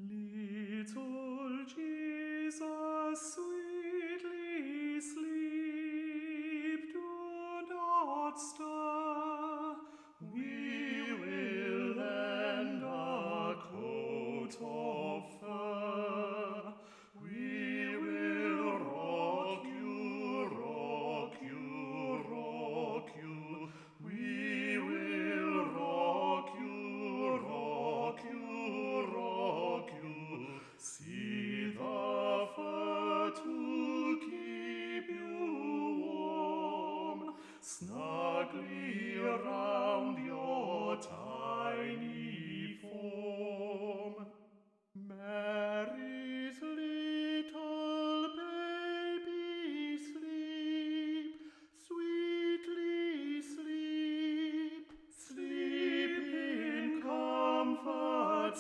Little Jesus, sweetly sleep, do not stir. We will lend a coat of fur. We will rock you, rock you, rock you. We will rock you, rock you, rock you. See the fur to keep you warm, snugly around your tiny form. Mary's little baby, sleep, sweetly sleep, sleep in comfort,